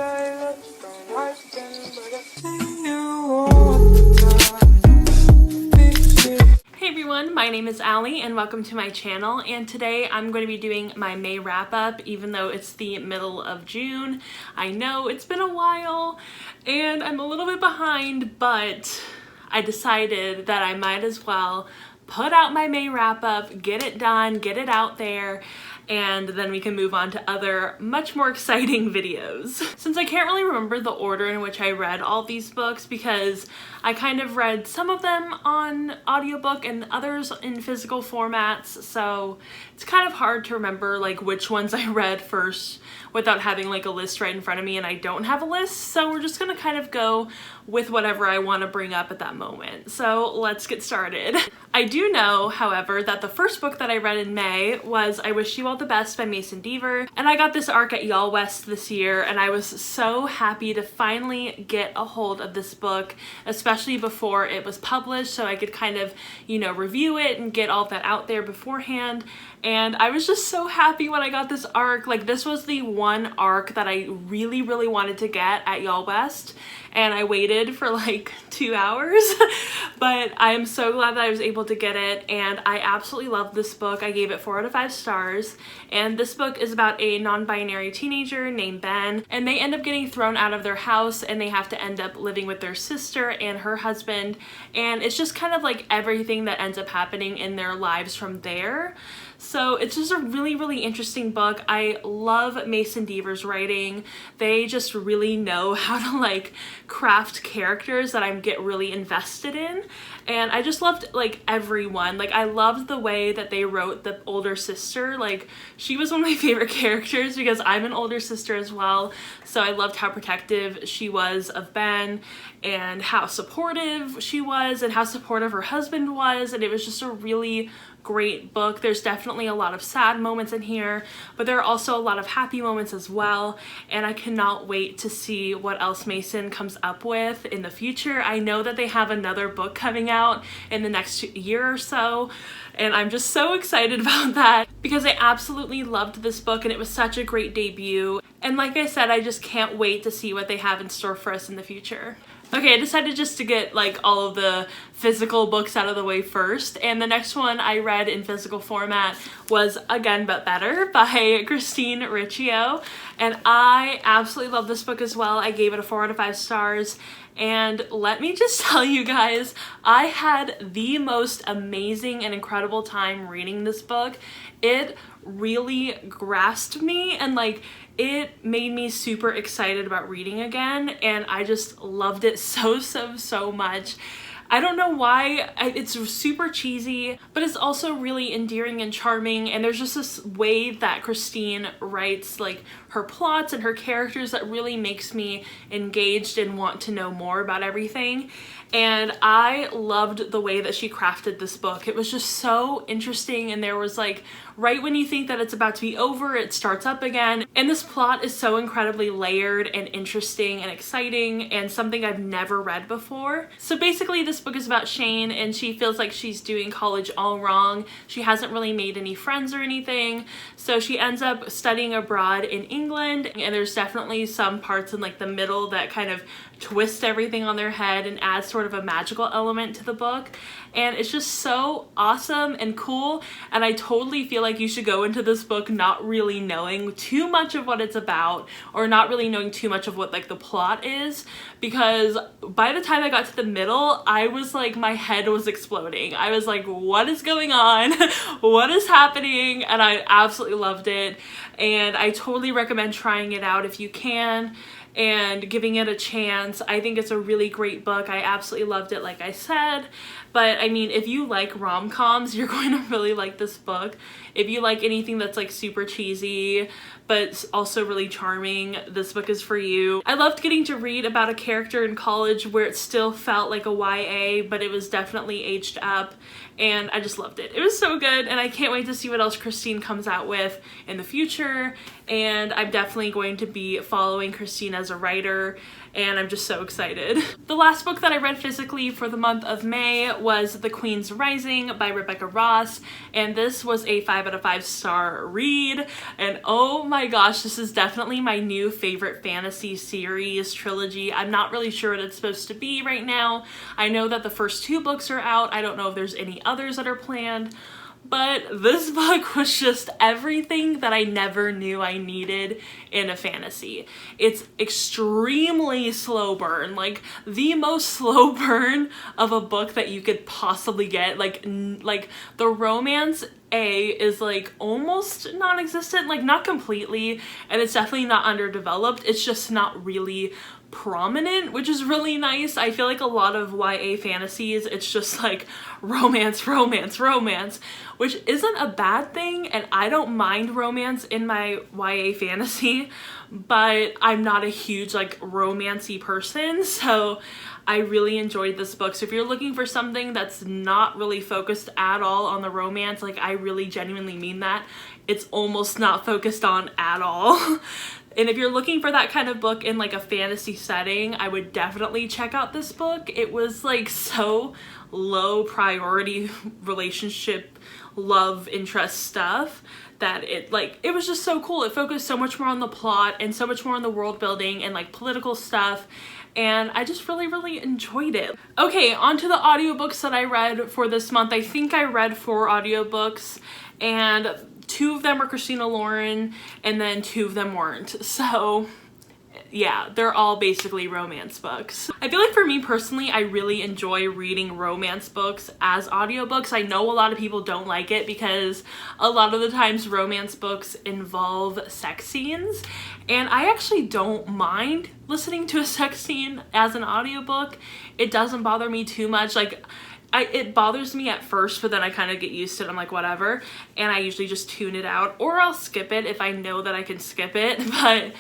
Hey everyone, my name is Allie and welcome to my channel, and today I'm going to be doing my May wrap up even though it's the middle of June. I know it's been a while and I'm a little bit behind, but I decided that I might as well put out my May wrap up, get it done, get it out there, and then we can move on to other much more exciting videos. Since I can't really remember the order in which I read all these books because I kind of read some of them on audiobook and others in physical formats, so it's kind of hard to remember like which ones I read first without having like a list right in front of me, and I don't have a list, so we're just gonna kind of go with whatever I want to bring up at that moment. So let's get started. I do know, however, that the first book that I read in May was I Wish You All the Best by Mason Deaver, and I got this arc at Y'all West this year, and I was so happy to finally get a hold of this book, especially before it was published, so I could kind of, you know, review it and get all that out there beforehand. And I was just so happy when I got this arc. Like, this was the one arc that I really wanted to get at Y'all West, and I waited for like 2 hours but I am so glad that I was able to get it, and I absolutely love this book. I gave it 4 out of 5 stars, and this book is about a non-binary teenager named Ben, and they end up getting thrown out of their house and they have to end up living with their sister and her husband, and it's just kind of like everything that ends up happening in their lives from there. So it's just a really interesting book. I love Mason Deaver's writing. They just really know how to like craft characters that I get really invested in. And I just loved like everyone. Like, I loved the way that they wrote the older sister. Like, she was one of my favorite characters because I'm an older sister as well. So I loved how protective she was of Ben and how supportive she was and how supportive her husband was. And it was just a really great book. There's definitely a lot of sad moments in here, but there are also a lot of happy moments as well, and I cannot wait to see what else Mason comes up with in the future. I know that they have another book coming out in the next year or so, and I'm just so excited about that because I absolutely loved this book and it was such a great debut. And like I said, I just can't wait to see what they have in store for us in the future. Okay, I decided just to get like all of the physical books out of the way first, and the next one I read in physical format was Again But Better by Christina Lauren, and I absolutely love this book as well. I gave it a 4 out of 5 stars, and let me just tell you guys, I had the most amazing and incredible time reading this book. It really grasped me and like it made me super excited about reading again, and I just loved it so much. I don't know why. It's super cheesy, but it's also really endearing and charming, and there's just this way that Christine writes like her plots and her characters that really makes me engaged and want to know more about everything. And I loved the way that she crafted this book. It was just so interesting, and there was like, right when you think that it's about to be over, it starts up again. And this plot is so incredibly layered and interesting and exciting, and something I've never read before. So basically this book is about Shane, and she feels like she's doing college all wrong. She hasn't really made any friends or anything, so she ends up studying abroad in England, and there's definitely some parts in like the middle that kind of twist everything on their head and add sort of a magical element to the book, and it's just so awesome and cool. And I totally feel like you should go into this book not really knowing too much of what it's about, or not really knowing too much of what like the plot is, because by the time I got to the middle, I was like, my head was exploding. I was like, what is going on? What is happening? And I absolutely loved it, and I totally recommend trying it out if you can and giving it a chance. I think it's a really great book. I absolutely loved it, like I said. But I mean, if you like rom-coms, you're going to really like this book. If you like anything that's like super cheesy but also really charming, this book is for you. I loved getting to read about a character in college where it still felt like a YA, but it was definitely aged up, and I just loved it. It was so good, and I can't wait to see what else Christine comes out with in the future. and I'm definitely going to be following Christina as a writer, and I'm just so excited. The last book that I read physically for the month of May was The Queen's Rising by Rebecca Ross, and this was a 5 out of 5 star read, and oh my gosh, this is definitely my new favorite fantasy series trilogy. I'm not really sure what it's supposed to be right now. I know that the first 2 books are out. I don't know if there's any others that are planned. But this book was just everything that I never knew I needed in a fantasy. It's extremely slow burn, like the most slow burn of a book that you could possibly get. Like the romance is like almost non-existent, like not completely, and it's definitely not underdeveloped. It's just not really prominent, which is really nice. I feel like a lot of YA fantasies, it's just like romance, romance, romance, which isn't a bad thing, and I don't mind romance in my YA fantasy, but I'm not a huge like romancy person, so I really enjoyed this book. So if you're looking for something that's not really focused at all on the romance, like I really genuinely mean that, it's almost not focused on at all. And if you're looking for that kind of book in like a fantasy setting, I would definitely check out this book. It was like so low priority relationship, love interest stuff that it was just so cool. It focused so much more on the plot and so much more on the world building and like political stuff. And I just really enjoyed it. Okay, on to the audiobooks that I read for this month. I think I read 4 audiobooks, and 2 of them were Christina Lauren, and then 2 of them weren't. So yeah, they're all basically romance books. I feel like for me personally, I really enjoy reading romance books as audiobooks. I know a lot of people don't like it because a lot of the times romance books involve sex scenes, and I actually don't mind listening to a sex scene as an audiobook. It doesn't bother me too much. Like, it bothers me at first, but then I kind of get used to it. I'm like, whatever. And I usually just tune it out, or I'll skip it if I know that I can skip it. But,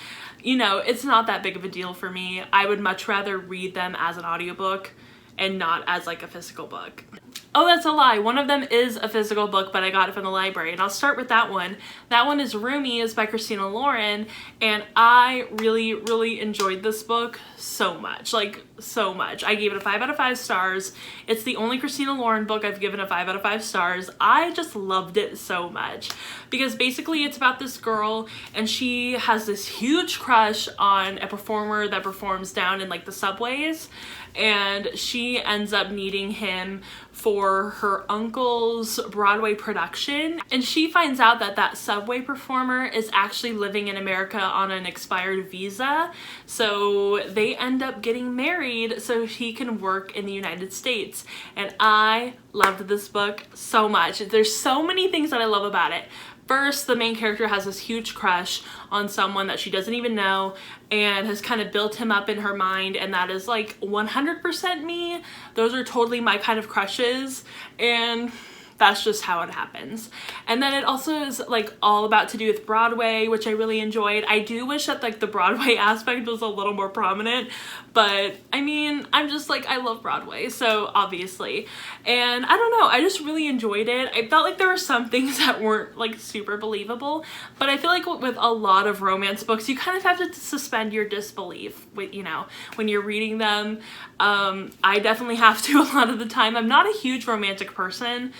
you know, it's not that big of a deal for me. I would much rather read them as an audiobook and not as like a physical book. Oh, that's a lie. One of them is a physical book, but I got it from the library, and I'll start with that one. That one is Roomies by Christina Lauren, and I really enjoyed this book so much, like so much. I gave it a 5 out of 5 stars. It's the only Christina Lauren book I've given a 5 out of 5 stars. I just loved it so much because basically it's about this girl, and she has this huge crush on a performer that performs down in like the subways, and she ends up meeting him for her uncle's Broadway production, and she finds out that that subway performer is actually living in America on an expired visa, so they end up getting married so he can work in the United States. And I loved this book so much. There's so many things that I love about it. First, the main character has this huge crush on someone that she doesn't even know and has kind of built him up in her mind, and that is like 100% me. Those are totally my kind of crushes, and that's just how it happens. And then it also is like all about to do with Broadway, which I really enjoyed. I do wish that like the Broadway aspect was a little more prominent, but I mean, I'm just like, I love Broadway, so obviously. And I don't know, I just really enjoyed it. I felt like there were some things that weren't like super believable, but I feel like with a lot of romance books, you kind of have to suspend your disbelief with, you know, when you're reading them. I definitely have to a lot of the time. I'm not a huge romantic person.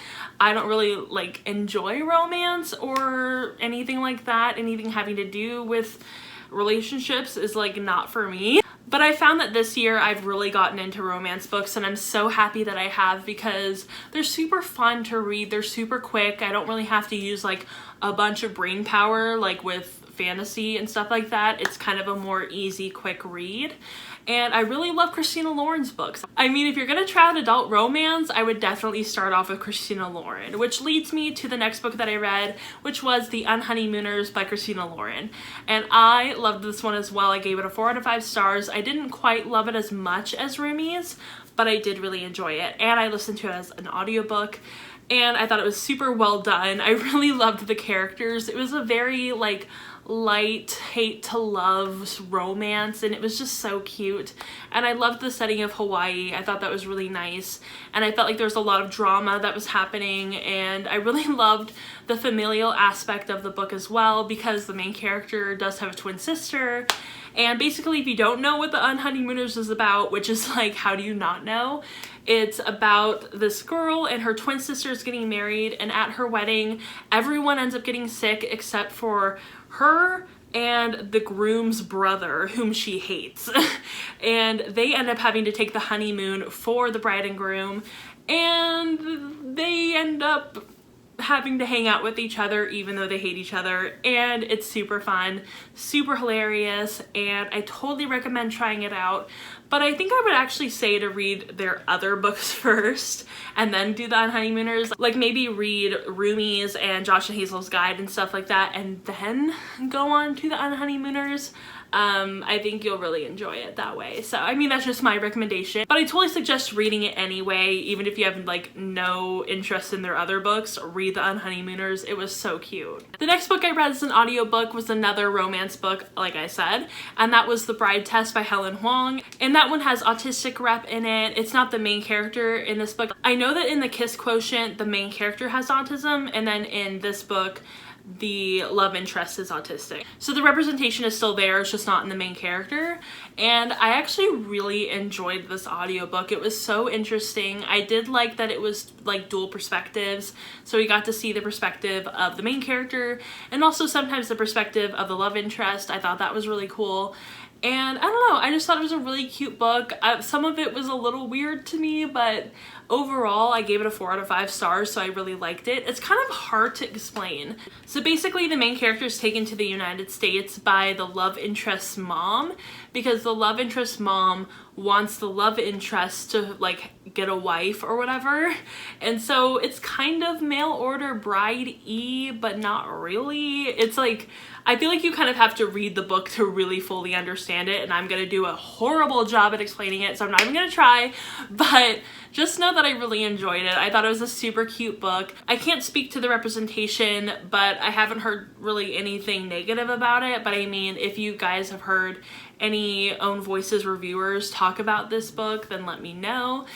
I don't really like enjoy romance or anything like that. Anything having to do with relationships is like not for me. But I found that this year I've really gotten into romance books, and I'm so happy that I have because they're super fun to read. They're super quick. I don't really have to use like a bunch of brain power like with fantasy and stuff like that. It's kind of a more easy, quick read. And I really love Christina Lauren's books. I mean, if you're gonna try out adult romance, I would definitely start off with Christina Lauren, which leads me to the next book that I read, which was The Unhoneymooners by Christina Lauren. And I loved this one as well. I gave it a 4 out of 5 stars. I didn't quite love it as much as Roomies, but I did really enjoy it. And I listened to it as an audiobook, and I thought it was super well done. I really loved the characters. It was a very like light hate to love romance, and it was just so cute. And I loved the setting of Hawaii. I thought that was really nice, and I felt like there was a lot of drama that was happening, and I really loved the familial aspect of the book as well, because the main character does have a twin sister. And basically, if you don't know what The Unhoneymooners is about, which is like, how do you not know? It's about this girl and her twin sisters getting married, and at her wedding, everyone ends up getting sick except for her and the groom's brother, whom she hates. And they end up having to take the honeymoon for the bride and groom, and they end up having to hang out with each other even though they hate each other, and it's super fun, super hilarious, and I totally recommend trying it out. But I think I would actually say to read their other books first and then do The Unhoneymooners. Like maybe read Rumi's and Josh and Hazel's Guide and stuff like that, and then go on to The Unhoneymooners. I think you'll really enjoy it that way. So I mean, that's just my recommendation, but I totally suggest reading it anyway. Even if you have like no interest in their other books, read The Unhoneymooners. It was so cute. The next book I read as an audiobook was another romance book, like I said, and that was The Bride Test by Helen Huang, and that one has autistic rep in it. It's not the main character in this book. I know that in the Kiss Quotient the main character has autism, and then in this book the love interest is autistic. So the representation is still there, it's just not in the main character. And I actually really enjoyed this audiobook. It was so interesting. I did like that it was like dual perspectives. So we got to see the perspective of the main character and also sometimes the perspective of the love interest. I thought that was really cool. And I don't know, I just thought it was a really cute book. Some of it was a little weird to me, but overall I gave it a 4 out of 5 stars, so I really liked it. It's kind of hard to explain. So basically the main character is taken to the United States by the love interest's mom, because the love interest's mom wants the love interest to like get a wife or whatever. And so it's kind of mail order bride-y, but not really. It's like, I feel like you kind of have to read the book to really fully understand it, and I'm gonna do a horrible job at explaining it, so I'm not even gonna try, but just know that I really enjoyed it. I thought it was a super cute book. I can't speak to the representation, but I haven't heard really anything negative about it. But I mean, if you guys have heard any Own Voices reviewers talk about this book, then let me know.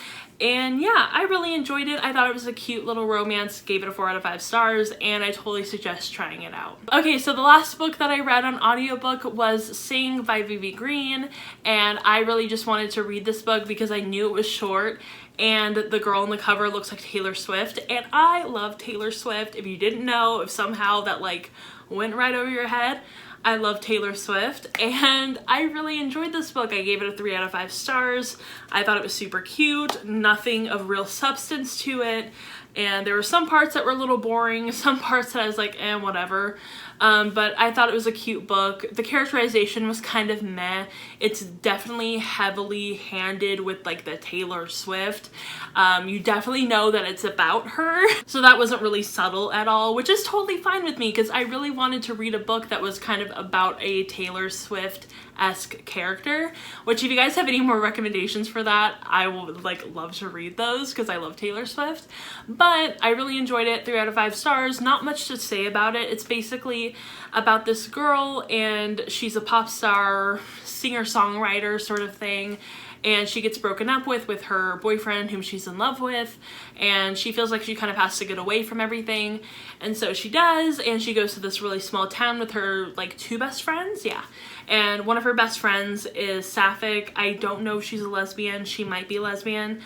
And yeah, I really enjoyed it. I thought it was a cute little romance, gave it a 4 out of 5 stars, and I totally suggest trying it out. Okay, so the last book that I read on audiobook was Sing by Vivi Green, and I really just wanted to read this book because I knew it was short, and the girl on the cover looks like Taylor Swift, and I love Taylor Swift. If you didn't know, if somehow that like went right over your head, I love Taylor Swift, and I really enjoyed this book. I gave it a 3 out of 5 stars. I thought it was super cute, nothing of real substance to it, and there were some parts that were a little boring, some parts that I was like, whatever. But I thought it was a cute book. The characterization was kind of meh. It's definitely heavily handed with like the Taylor Swift. You definitely know that it's about her. So that wasn't really subtle at all, which is totally fine with me because I really wanted to read a book that was kind of about a Taylor Swift-esque character, which if you guys have any more recommendations for that, I will like love to read those because I love Taylor Swift. But I really enjoyed it, 3 out of 5 stars. Not much to say about it. It's basically about this girl, and she's a pop star, singer-songwriter sort of thing, and she gets broken up with her boyfriend whom she's in love with, and she feels like she kind of has to get away from everything, and so she does, and she goes to this really small town with her like 2 best friends, yeah. And one of her best friends is Sapphic. I don't know if she's a lesbian. She might be lesbian.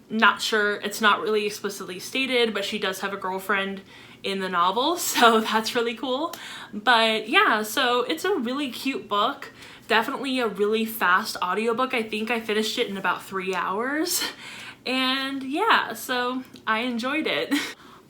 Not sure. It's not really explicitly stated, but she does have a girlfriend in the novel, so that's really cool. But yeah, so it's a really cute book. Definitely a really fast audiobook. I think I finished it in about 3 hours. And yeah, so I enjoyed it.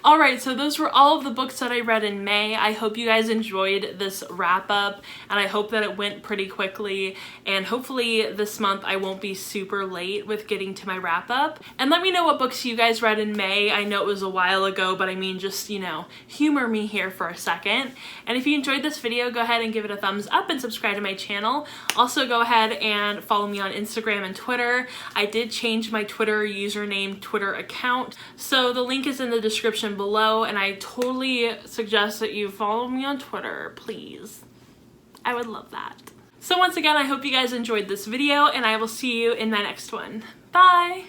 Alright, so those were all of the books that I read in May. I hope you guys enjoyed this wrap up, and I hope that it went pretty quickly, and hopefully this month I won't be super late with getting to my wrap up. And let me know what books you guys read in May. I know it was a while ago, but I mean, just, you know, humor me here for a second. And if you enjoyed this video, go ahead and give it a thumbs up and subscribe to my channel. Also go ahead and follow me on Instagram and Twitter. I did change my Twitter username, Twitter account, so the link is in the description below, and I totally suggest that you follow me on Twitter, please. I would love that. So once again, I hope you guys enjoyed this video, and I will see you in my next one. Bye!